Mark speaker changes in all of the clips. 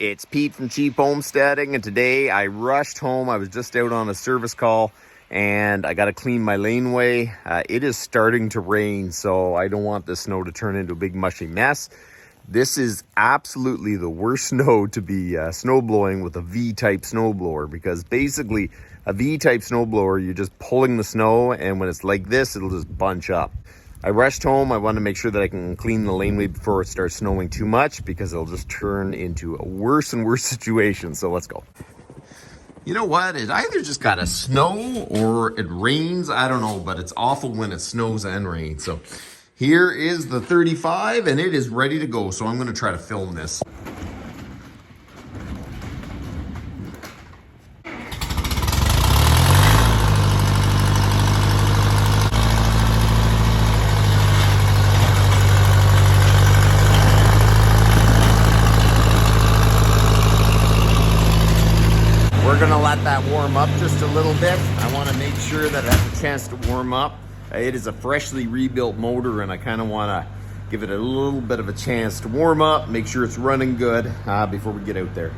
Speaker 1: It's Pete from Cheap Homesteading, and today I rushed home. I was just out on a service call, and I got to clean my laneway. It is starting to rain, so I don't want the snow to turn into a big mushy mess. This is absolutely the worst snow to be snow blowing with a V-type snowblower, because basically a V-type snowblower, you're just pulling the snow, and when it's like this, it'll just bunch up. I rushed home. I want to make sure that I can clean the laneway before it starts snowing too much, because it'll just turn into a worse and worse situation. So let's go. You know what? It either just got to snow or it rains. I don't know, but it's awful when it snows and rains. So here is the 35 and it is ready to go. So I'm going to try to film this. We're gonna let that warm up just a little bit. I wanna make sure that it has a chance to warm up. It is a freshly rebuilt motor, and I kinda wanna give it a little bit of a chance to warm up, make sure it's running good before we get out there.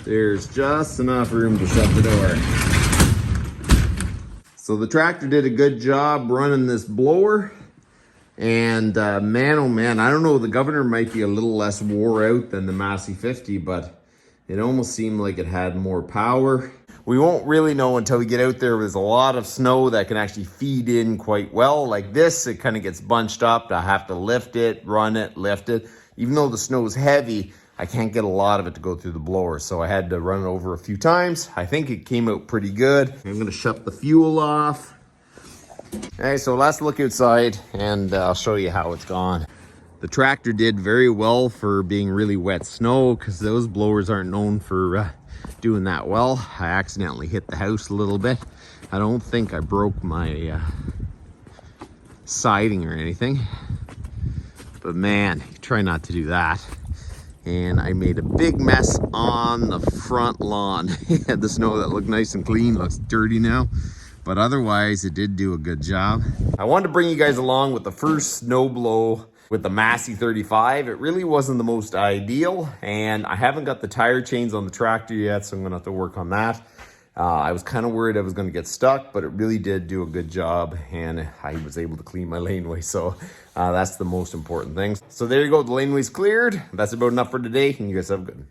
Speaker 1: There's just enough room to shut the door. So the tractor did a good job running this blower. And man, oh man, I don't know, the Governor might be a little less wore out than the Massey 50, but it almost seemed like it had more power. We won't really know until we get out there. There's a lot of snow that can actually feed in quite well. Like this, it kind of gets bunched up. I have to lift it, run it, lift it. Even though the snow is heavy, I can't get a lot of it to go through the blower, so I had to run it over a few times. I think it came out pretty good. I'm gonna shut the fuel off. Okay, so let's look outside and I'll show you how it's gone. The tractor did very well for being really wet snow, because those blowers aren't known for doing that well. I accidentally hit the house a little bit. I don't think I broke my siding or anything, but man, try not to do that. And I made a big mess on the front lawn. The snow that looked nice and clean looks dirty now, but otherwise it did do a good job. I wanted to bring you guys along with the first snow blow with the Massey 35. It really wasn't the most ideal, and I haven't got the tire chains on the tractor yet, so I'm gonna have to work on that. I was kind of worried I was going to get stuck, but it really did do a good job, and I was able to clean my laneway. So that's the most important thing. So there you go. The laneway's cleared. That's about enough for today, and you guys have a good one.